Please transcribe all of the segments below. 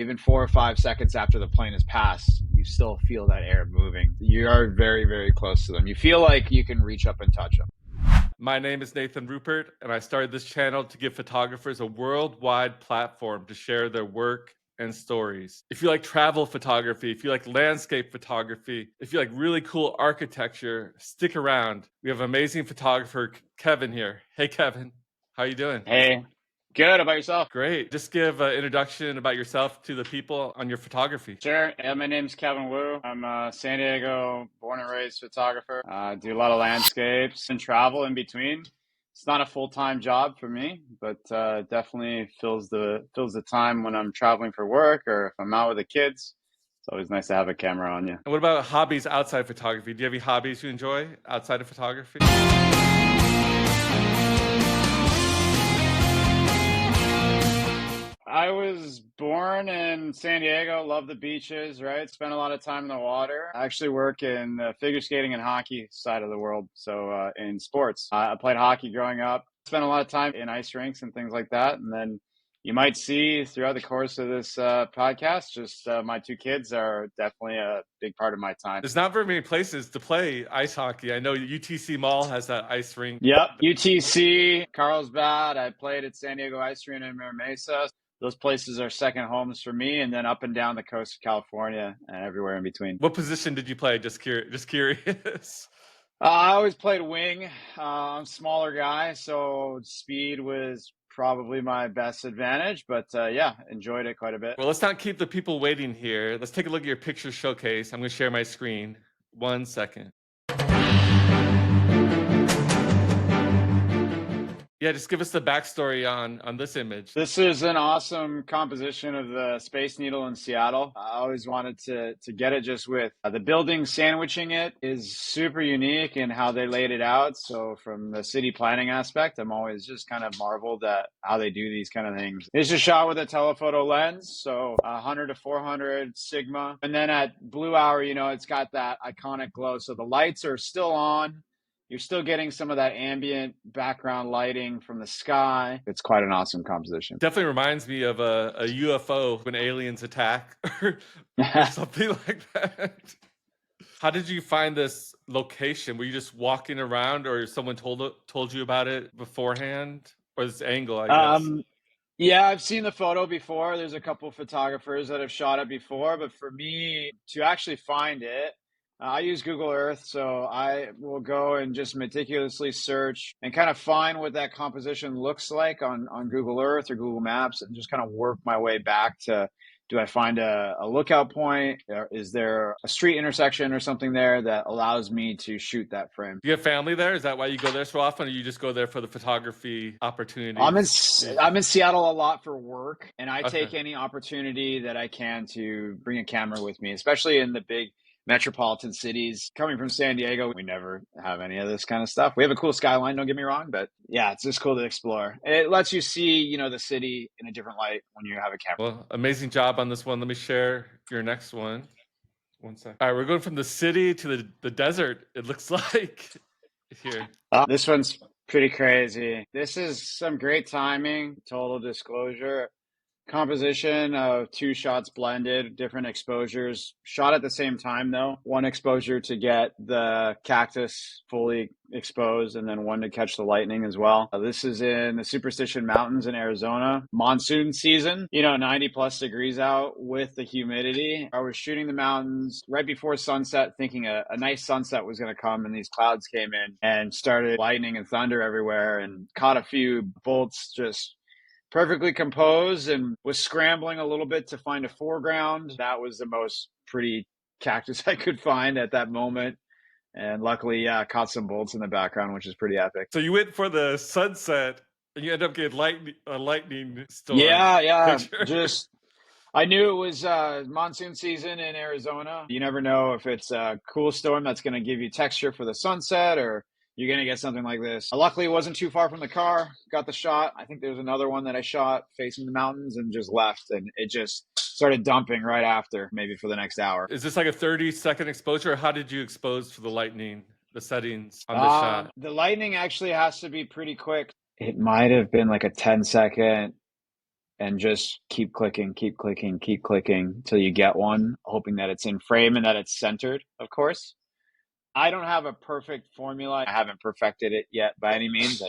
Even 4 or 5 seconds after the plane has passed, you still feel that air moving. You are very, very close to them. You feel like you can reach up and touch them. My name is Nathan Rupert, and I started this channel to give photographers a worldwide platform to share their work and stories. If you like travel photography, if you like landscape photography, if you like really cool architecture, stick around. We have amazing photographer Kevin here. Hey, Kevin, how you doing? Hey, good. How about yourself? Great. Just give an introduction about yourself to the people on your photography. Sure. Yeah, my name's Kevin Wu. I'm a San Diego born and raised photographer. Do a lot of landscapes and travel in between. It's not a full-time job for me, but definitely fills the time when I'm traveling for work or if I'm out with the kids. It's always nice to have a camera on you. And what about hobbies outside photography? Do you have any hobbies you enjoy outside of photography? I was born in San Diego, love the beaches, right? Spent a lot of time in the water. I actually work in the figure skating and hockey side of the world, so in sports. I played hockey growing up, spent a lot of time in ice rinks and things like that. And then you might see throughout the course of this podcast, just my two kids are definitely a big part of my time. There's not very many places to play ice hockey. I know UTC Mall has that ice rink. Yep, UTC, Carlsbad. I played at San Diego Ice Arena in Mira Mesa. Those places are second homes for me, and then up and down the coast of California and everywhere in between. What position did you play? Just curious. I always played wing. I'm a smaller guy, so speed was probably my best advantage, but yeah, enjoyed it quite a bit. Well, let's not keep the people waiting here. Let's take a look at your picture showcase. I'm going to share my screen. 1 second. Yeah, just give us the backstory on this image. This is an awesome composition of the Space Needle in Seattle. I always wanted to get it just with the building sandwiching it is super unique in how they laid it out. So from the city planning aspect, I'm always just kind of marveled at how they do these kind of things. It's just shot with a telephoto lens, so 100 to 400 Sigma. And then at blue hour, it's got that iconic glow. So the lights are still on. You're still getting some of that ambient background lighting from the sky. It's quite an awesome composition. Definitely reminds me of a UFO when aliens attack or something like that. How did you find this location? Were you just walking around or someone told you about it beforehand? Or this angle, I guess? Yeah, I've seen the photo before. There's a couple of photographers that have shot it before, but for me to actually find it, I use Google Earth, so I will go and just meticulously search and kind of find what that composition looks like on Google Earth or Google Maps and just kind of work my way back to, do I find a lookout point? Is there a street intersection or something there that allows me to shoot that frame? Do you have family there? Is that why you go there so often, or you just go there for the photography opportunity? I'm in Seattle a lot for work, and I Okay. take any opportunity that I can to bring a camera with me, especially in the big metropolitan cities. Coming from San Diego, we never have any of this kind of stuff. We have a cool skyline, don't get me wrong, but yeah, it's just cool to explore. It lets you see, the city in a different light when you have a camera. Well, amazing job on this one. Let me share your next one. 1 sec. All right, we're going from the city to the desert, it looks like, here. This one's pretty crazy. This is some great timing, total disclosure. Composition of two shots blended, different exposures, shot at the same time though. One exposure to get the cactus fully exposed and then one to catch the lightning as well. This is in the Superstition Mountains in Arizona. Monsoon season, 90 plus degrees out with the humidity. I was shooting the mountains right before sunset, thinking a nice sunset was going to come, and these clouds came in and started lightning and thunder everywhere and caught a few bolts just perfectly composed, and was scrambling a little bit to find a foreground. That was the most pretty cactus I could find at that moment. And luckily, caught some bolts in the background, which is pretty epic. So you went for the sunset and you end up getting a lightning storm. Yeah. Just, I knew it was monsoon season in Arizona. You never know if it's a cool storm that's going to give you texture for the sunset, or you're going to get something like this. Luckily, it wasn't too far from the car. Got the shot. I think there's another one that I shot facing the mountains and just left. And it just started dumping right after, maybe for the next hour. Is this like a 30-second exposure? Or how did you expose for the lightning, the settings on this shot? The lightning actually has to be pretty quick. It might have been like a 10-second and just keep clicking till you get one, hoping that it's in frame and that it's centered, of course. I don't have a perfect formula. I haven't perfected it yet by any means.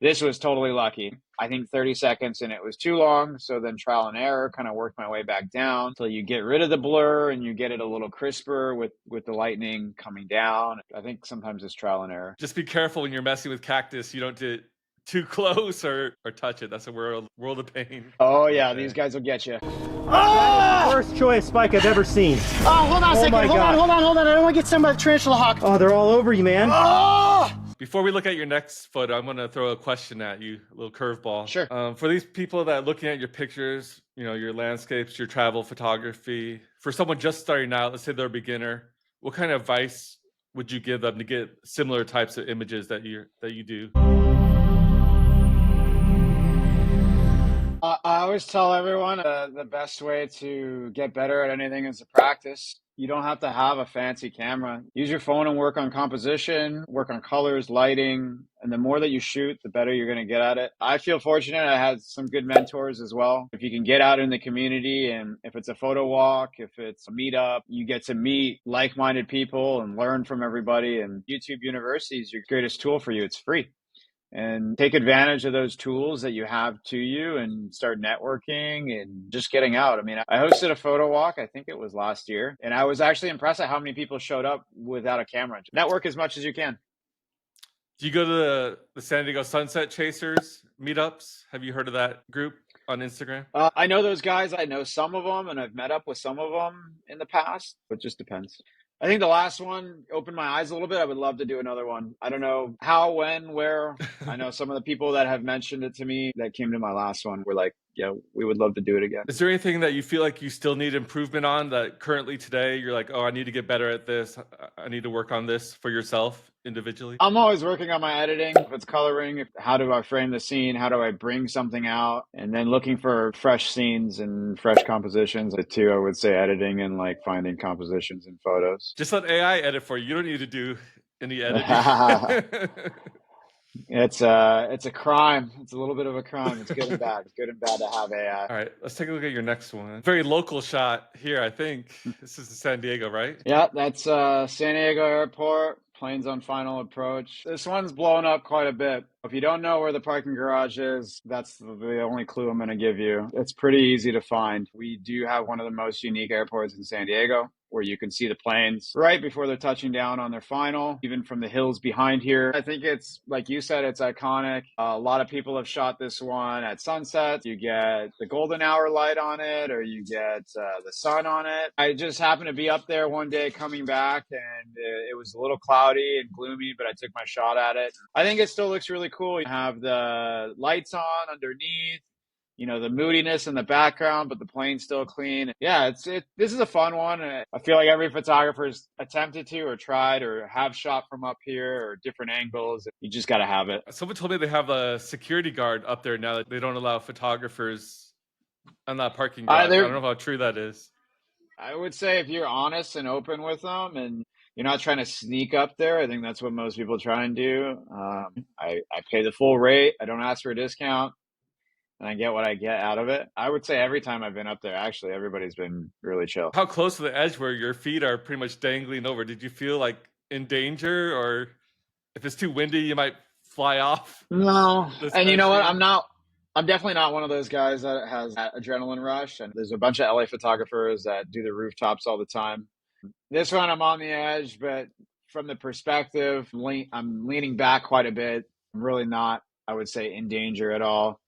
This was totally lucky. I think 30 seconds and it was too long. So then trial and error, kind of worked my way back down until you get rid of the blur and you get it a little crisper with the lightning coming down. I think sometimes it's trial and error. Just be careful when you're messing with cactus. You don't get too close or touch it. That's a world of pain. Oh yeah, these guys will get you. Oh! Worst choice spike I've ever seen. Oh, hold on a second. Hold on. I don't want to get some tarantula hawk. Oh, they're all over you, man. Oh! Before we look at your next photo, I'm going to throw a question at you, a little curveball. Sure. For these people that are looking at your pictures, your landscapes, your travel photography, for someone just starting out, let's say they're a beginner, what kind of advice would you give them to get similar types of images that you do? I always tell everyone the best way to get better at anything is to practice. You don't have to have a fancy camera. Use your phone and work on composition, work on colors, lighting, and the more that you shoot, the better you're going to get at it. I feel fortunate. I had some good mentors as well. If you can get out in the community, and if it's a photo walk, if it's a meetup, you get to meet like-minded people and learn from everybody. And YouTube University is your greatest tool for you. It's free. And take advantage of those tools that you have to you and start networking and just getting out. I mean, I hosted a photo walk, I think it was last year, and I was actually impressed at how many people showed up without a camera. Network as much as you can. Do you go to the San Diego Sunset Chasers meetups? Have you heard of that group on Instagram? I know those guys. I know some of them, and I've met up with some of them in the past. It just depends. I think the last one opened my eyes a little bit. I would love to do another one. I don't know how, when, where. I know some of the people that have mentioned it to me that came to my last one were like, yeah, we would love to do it again. Is there anything that you feel like you still need improvement on that currently today you're like, oh, I need to get better at this. I need to work on this for yourself individually? I'm always working on my editing. If it's coloring, how do I frame the scene? How do I bring something out? And then looking for fresh scenes and fresh compositions. Too, I would say editing and like finding compositions in photos. Just let AI edit for you. You don't need to do any editing. It's a crime. It's a little bit of a crime. It's good and bad. It's good and bad to have AI. All right, let's take a look at your next one. Very local shot here, I think. This is San Diego, right? Yeah, that's San Diego Airport. Planes on final approach. This one's blown up quite a bit. If you don't know where the parking garage is, that's the only clue I'm going to give you. It's pretty easy to find. We do have one of the most unique airports in San Diego, where you can see the planes right before they're touching down on their final, even from the hills behind here. I think it's, like you said, it's iconic. A lot of people have shot this one at sunset. You get the golden hour light on it, or you get the sun on it. I just happened to be up there one day coming back, and it was a little cloudy and gloomy, but I took my shot at it. I think it still looks really cool. You have the lights on underneath, the moodiness in the background, but the plane's still clean. Yeah, this is a fun one. I feel like every photographer's attempted to or tried or have shot from up here or different angles. You just got to have it. Someone told me they have a security guard up there now that they don't allow photographers on that parking garage. I don't know how true that is. I would say if you're honest and open with them and you're not trying to sneak up there, I think that's what most people try and do. I pay the full rate. I don't ask for a discount. And I get what I get out of it. I would say every time I've been up there, actually, everybody's been really chill. How close to the edge where your feet are pretty much dangling over? Did you feel like in danger, or if it's too windy, you might fly off? No. And you know what? I'm definitely not one of those guys that has that adrenaline rush. And there's a bunch of LA photographers that do the rooftops all the time. This one, I'm on the edge, but from the perspective, I'm leaning back quite a bit. I'm really not, I would say, in danger at all.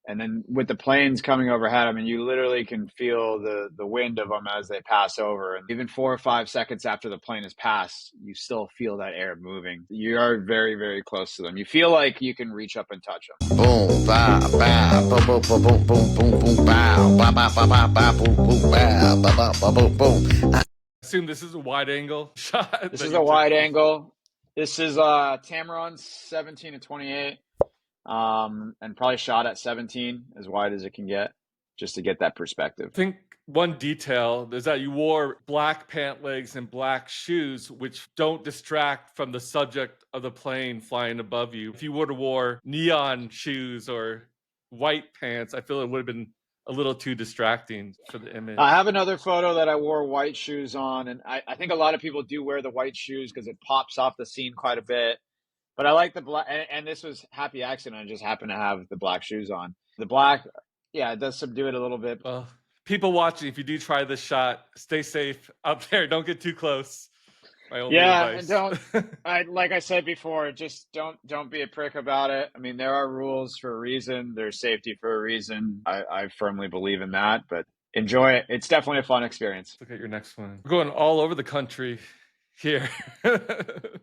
And then with the planes coming overhead, I mean, you literally can feel the wind of them as they pass over. And even 4 or 5 seconds after the plane has passed, you still feel that air moving. You are very, very close to them. You feel like you can reach up and touch them. Boom, ba, ba, boom, boom, boom, boom, boom, boom, boom, bow, ba, ba, ba, ba, ba, boom, boom, ba, ba, ba, boom, boom. I assume this is a wide angle shot. This is a wide angle. This is Tamron 17 to 28. And probably shot at 17, as wide as it can get, just to get that perspective. I think one detail is that you wore black pant legs and black shoes, which don't distract from the subject of the plane flying above you. If you would have wore neon shoes or white pants, I feel it would have been a little too distracting for the image. I have another photo that I wore white shoes on, and I think a lot of people do wear the white shoes because it pops off the scene quite a bit. But I like the black, and this was happy accident. I just happened to have the black shoes on. The black, yeah, it does subdue it a little bit. Well, people watching, if you do try this shot, stay safe out there. Don't get too close. My only Yeah, advice. and like I said before, just don't be a prick about it. I mean, there are rules for a reason. There's safety for a reason. I firmly believe in that, but enjoy it. It's definitely a fun experience. Look at your next one. We're going all over the country here.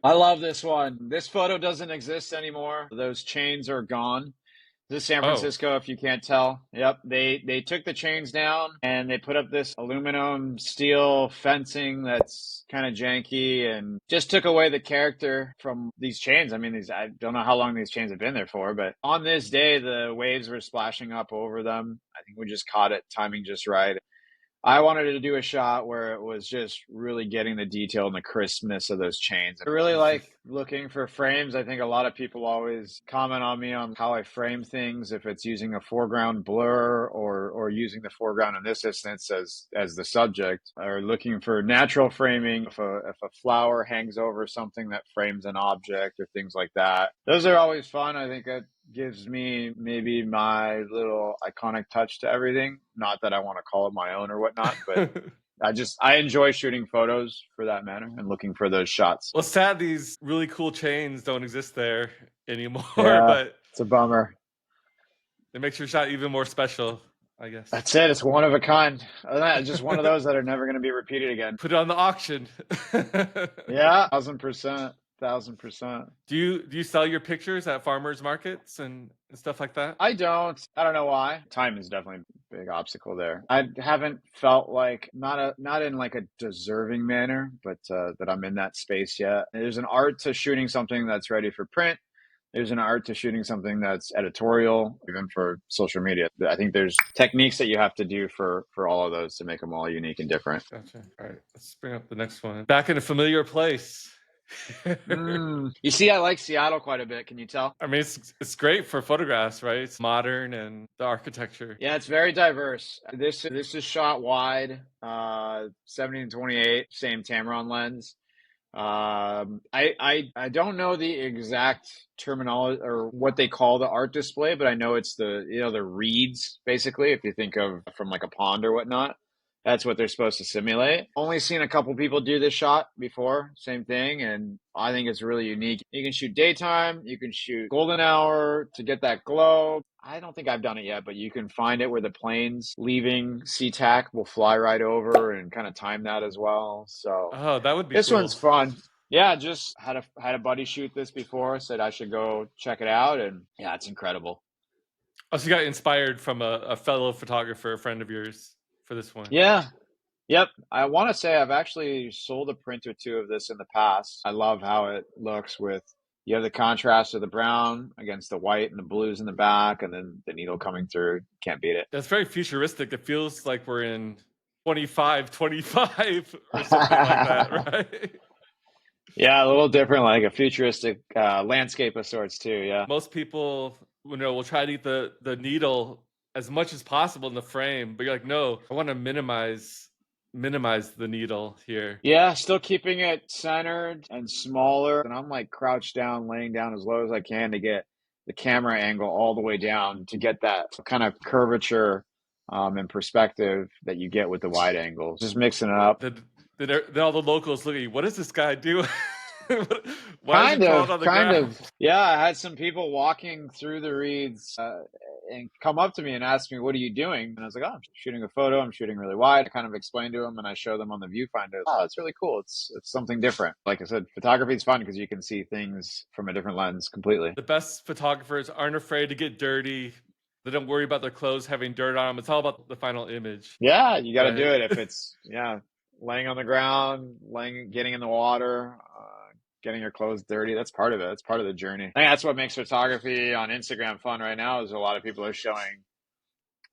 I love this one. This photo doesn't exist anymore. Those chains are gone. This is San Francisco, if you can't tell. Yep, they took the chains down and they put up this aluminum steel fencing that's kind of janky and just took away the character from these chains. I mean, I don't know how long these chains have been there for, but on this day, the waves were splashing up over them. I think we just caught it, timing just right. I wanted to do a shot where it was just really getting the detail and the crispness of those chains. I really like looking for frames. I think a lot of people always comment on me on how I frame things, if it's using a foreground blur or using the foreground in this instance as the subject, or looking for natural framing. If a flower hangs over something that frames an object or things like that. Those are always fun. I think it gives me maybe my little iconic touch to everything. Not that I want to call it my own or whatnot, but I enjoy shooting photos for that matter and looking for those shots. Well, sad these really cool chains don't exist there anymore, Yeah, but it's a bummer. It makes your shot even more special, I guess. That's it. It's one of a kind. Just one of those that are never going to be repeated again. Put it on the auction. Yeah, 1,000%. 1,000%. Do you sell your pictures at farmers markets and stuff like that? I don't know why. Time is definitely a big obstacle there. I haven't felt like not in like a deserving manner, but that I'm in that space yet. There's an art to shooting something that's ready for print. There's an art to shooting something that's editorial, even for social media. I think there's techniques that you have to do for all of those to make them all unique and different. Gotcha. All right, let's bring up the next one. Back in a familiar place. You see, I like Seattle quite a bit. Can you tell? I mean, it's great for photographs, right? It's modern and the architecture. Yeah, it's very diverse. This is shot wide, 70-28, same Tamron lens. I don't know the exact terminology or what they call the art display, but I know it's the reeds, basically, if you think of from like a pond or whatnot. That's what they're supposed to simulate. Only seen a couple people do this shot before, same thing, and I think it's really unique. You can shoot daytime, you can shoot golden hour to get that glow. I don't think I've done it yet, but you can find it where the planes leaving SeaTac will fly right over and kind of time that as well. So that would be this cool. one's fun. Yeah, just had a buddy shoot this before, said I should go check it out, and yeah, it's incredible. Oh, so you got inspired from a fellow photographer, a friend of yours, for this one. Yeah. Yep. I want to say I've actually sold a print or two of this in the past. I love how it looks with, you have the contrast of the brown against the white and the blues in the back, and then the needle coming through. Can't beat it. That's very futuristic. It feels like we're in 25 or something like that, right? Yeah, a little different, like a futuristic landscape of sorts too. Yeah. Most people, will try to eat the needle as much as possible in the frame, but you're like, no, I want to minimize the needle here. Yeah, still keeping it centered and smaller. And I'm like crouched down, laying down as low as I can to get the camera angle all the way down to get that kind of curvature and perspective that you get with the wide angles. Just mixing it up. Then all the locals look at you. What is this guy doing? Kind of. Yeah, I had some people walking through the reeds and come up to me and ask me, "What are you doing?" And I was like, "Oh, I'm shooting a photo. I'm shooting really wide." I kind of explained to them, and I show them on the viewfinder. Oh, it's really cool. It's something different. Like I said, photography is fun because you can see things from a different lens completely. The best photographers aren't afraid to get dirty. They don't worry about their clothes having dirt on them. It's all about the final image. Yeah, you got to do it if it's laying on the ground, getting in the water. Getting your clothes dirty, that's part of it. That's part of the journey. I think that's what makes photography on Instagram fun right now, is a lot of people are showing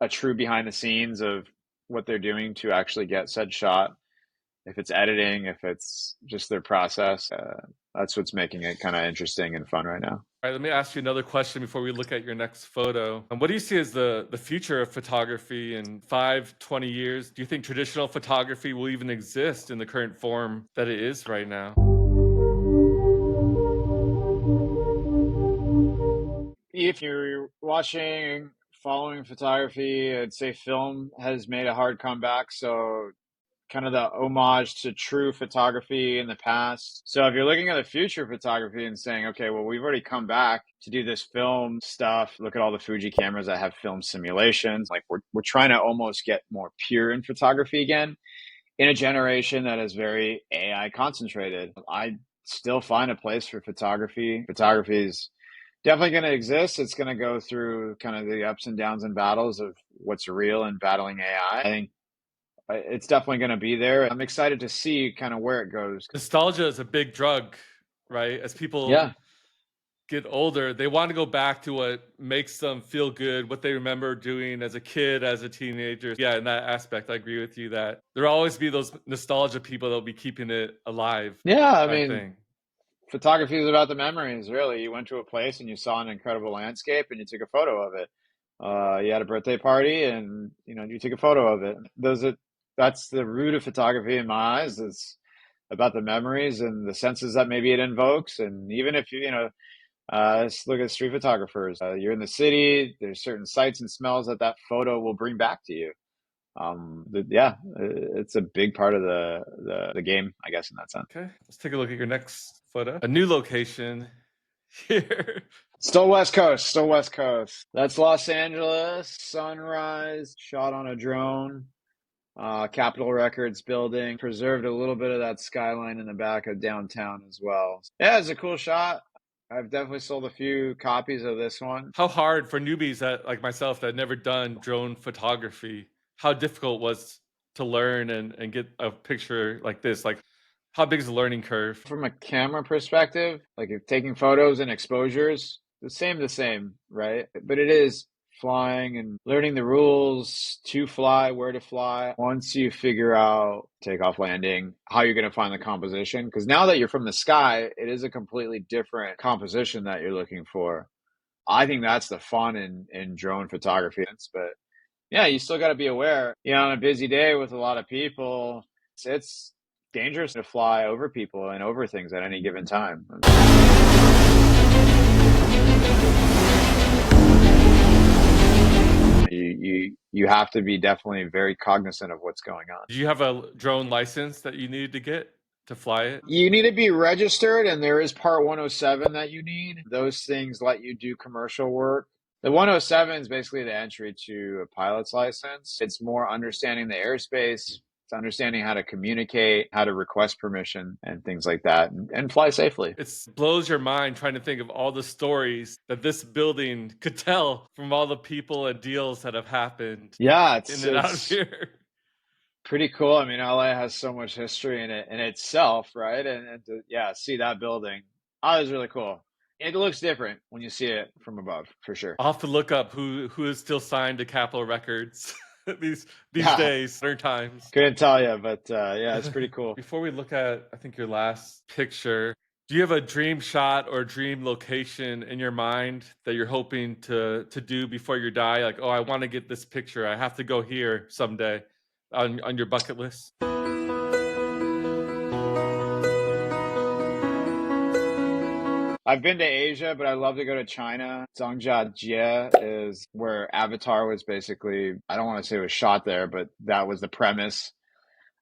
a true behind the scenes of what they're doing to actually get said shot. If it's editing, if it's just their process, That's what's making it kind of interesting and fun right now. All right, let me ask you another question before we look at your next photo. What do you see as the future of photography in 5, 20 years? Do you think traditional photography will even exist in the current form that it is right now? If you're following photography, I'd say film has made a hard comeback. So kind of the homage to true photography in the past. So if you're looking at the future of photography and saying, okay, well, we've already come back to do this film stuff. Look at all the Fuji cameras that have film simulations. Like we're trying to almost get more pure in photography again in a generation that is very AI concentrated. I still find a place for photography. Photography is definitely going to exist. It's going to go through kind of the ups and downs and battles of what's real and battling AI. I think it's definitely going to be there. I'm excited to see kind of where it goes. Nostalgia is a big drug, right? As people get older, they want to go back to what makes them feel good, what they remember doing as a kid, as a teenager. Yeah, in that aspect, I agree with you that there'll always be those nostalgia people that'll be keeping it alive. Yeah, I mean, photography is about the memories, really. You went to a place and you saw an incredible landscape and you took a photo of it. You had a birthday party and you took a potho of it. That's the root of photography in my eyes. It's about the memories and the senses that maybe it invokes. And even if let's look at street photographers. You're in the city. There's certain sights and smells that photo will bring back to you. It's a big part of the game, I guess, in that sense. Okay, let's take a look at your next photo. A new location here. Still West Coast. That's Los Angeles. Sunrise, shot on a drone. Capitol Records building. Preserved a little bit of that skyline in the back of downtown as well. Yeah, it's a cool shot. I've definitely sold a few copies of this one. How hard for newbies like myself that had never done drone photography, how difficult was to learn and get a picture like this? Like, how big is the learning curve? From a camera perspective, like if taking photos and exposures, the same, right? But it is flying and learning the rules to fly, where to fly. Once you figure out takeoff, landing, how you're going to find the composition. Because now that you're from the sky, it is a completely different composition that you're looking for. I think that's the fun in drone photography. But yeah, you still got to be aware. On a busy day with a lot of people, it's dangerous to fly over people and over things at any given time. You have to be definitely very cognizant of what's going on. Do you have a drone license that you needed to get to fly it? You need to be registered, and there is Part 107 that you need. Those things let you do commercial work. The 107 is basically the entry to a pilot's license. It's more understanding the airspace. It's understanding how to communicate, how to request permission and things like that, and fly safely. It blows your mind trying to think of all the stories that this building could tell from all the people and deals that have happened. Yeah, in and out of here. Pretty cool. I mean, LA has so much history in itself, right? And to see that building, that was really cool. It looks different when you see it from above, for sure. I'll have to look up who is still signed to Capitol Records. these days, certain times. Couldn't tell you, but it's pretty cool. Before we look at, I think, your last picture, do you have a dream shot or dream location in your mind that you're hoping to do before you die? Like, oh, I want to get this picture. I have to go here someday on your bucket list? I've been to Asia, but I'd love to go to China. Zhangjiajie is where Avatar was basically, I don't want to say it was shot there, but that was the premise.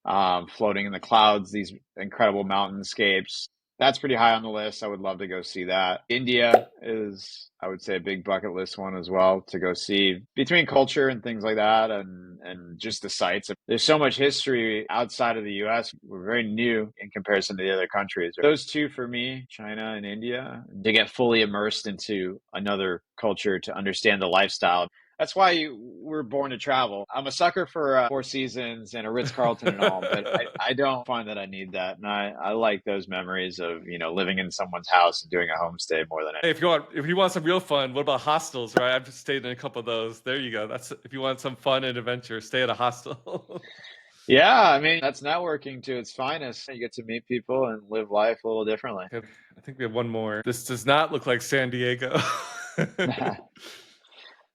Floating in the clouds, these incredible mountainscapes. That's pretty high on the list. I would love to go see that. India is, I would say, a big bucket list one as well to go see, between culture and things like that and just the sights. There's so much history outside of the US. We're very new in comparison to the other countries. Those two for me, China and India, to get fully immersed into another culture, to understand the lifestyle. That's why we're born to travel. I'm a sucker for Four Seasons and a Ritz-Carlton and all, but I don't find that I need that. And I like those memories of, living in someone's house and doing a homestay more than anything. Hey, if you want some real fun, what about hostels, right? I've just stayed in a couple of those. There you go. That's if you want some fun and adventure, stay at a hostel. Yeah, I mean, that's networking to its finest. You get to meet people and live life a little differently. Okay, I think we have one more. This does not look like San Diego.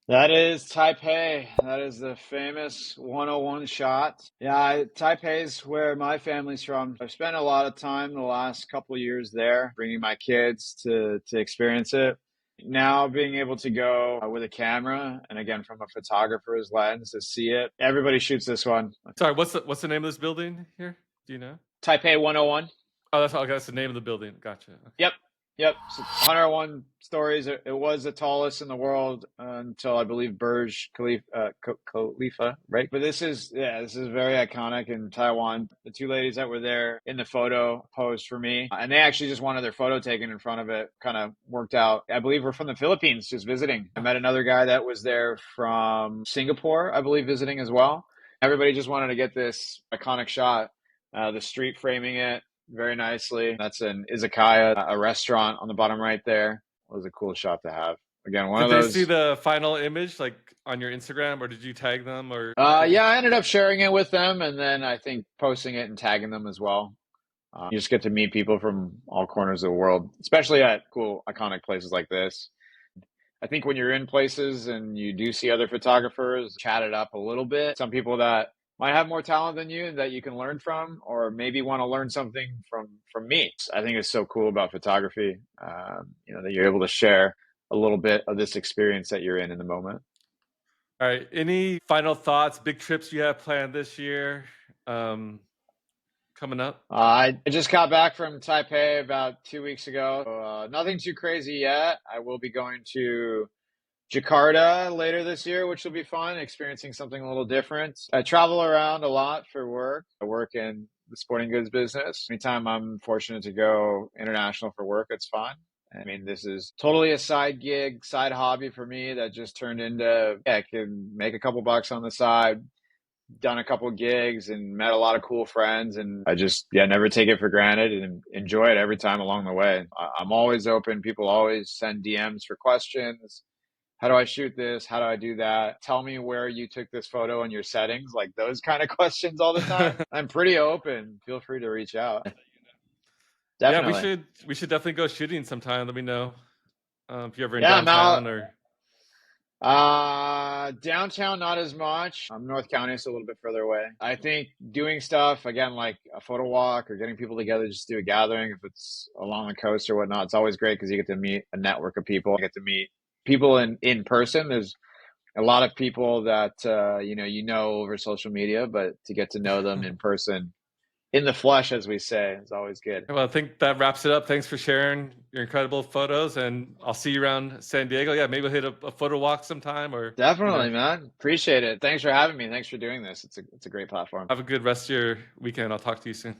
That is Taipei. That is the famous 101 shot. Yeah, Taipei's where my family's from. I've spent a lot of time the last couple of years there, bringing my kids to experience it. Now being able to go with a camera and again from a photographer's lens to see it. Everybody shoots this one. Sorry, what's the name of this building here? Do you know? Taipei 101. Oh, that's the name of the building. Gotcha. Okay. Yep. Yep. So 101 stories. It was the tallest in the world until I believe Burj Khalifa, right? But this is very iconic in Taiwan. The two ladies that were there in the photo posed for me, and they actually just wanted their photo taken in front of it. Kind of worked out. I believe we're from the Philippines, just visiting. I met another guy that was there from Singapore, I believe, visiting as well. Everybody just wanted to get this iconic shot. The street framing it very nicely. That's an izakaya, a restaurant on the bottom right there. It was a cool shot to have. Again, one Did of they those. see the final image like on your Instagram, or did you tag them? Or Yeah, I ended up sharing it with them, and then I think posting it and tagging them as well. You just get to meet people from all corners of the world, especially at cool, iconic places like this. I think when you're in places and you do see other photographers, chat it up a little bit. Some people that might have more talent than you that you can learn from, or maybe want to learn something from me. I think it's so cool about photography, that you're able to share a little bit of this experience that you're in the moment. All right. Any final thoughts? Big trips you have planned this year? Coming up? I just got back from Taipei about 2 weeks ago. So, nothing too crazy yet. I will be going to Jakarta later this year, which will be fun, experiencing something a little different. I travel around a lot for work. I work in the sporting goods business. Anytime I'm fortunate to go international for work, it's fun. I mean, this is totally a side gig, side hobby for me that just turned into, I can make a couple bucks on the side, done a couple gigs and met a lot of cool friends. And I just, never take it for granted and enjoy it every time along the way. I'm always open. People always send DMs for questions. How do I shoot this? How do I do that? Tell me where you took this photo and your settings, like those kind of questions all the time. I'm pretty open. Feel free to reach out. Yeah, Definitely. we should definitely go shooting sometime. Let me know if you're ever in Yeah, I'm out. downtown or. Downtown, not as much. North County is a little bit further away. I think doing stuff again, like a photo walk or getting people together, just do a gathering. If it's along the coast or whatnot, it's always great because you get to meet a network of people. You get to meet people in person. There's a lot of people that over social media, but to get to know them in person, in the flesh, as we say, is always good. Well, I think that wraps it up. Thanks for sharing your incredible photos, and I'll see you around San Diego. Yeah, maybe we'll hit a photo walk sometime, or Definitely, man. Appreciate it. Thanks for having me. Thanks for doing this. It's a great platform. have a good rest of your weekend. I'll talk to you soon.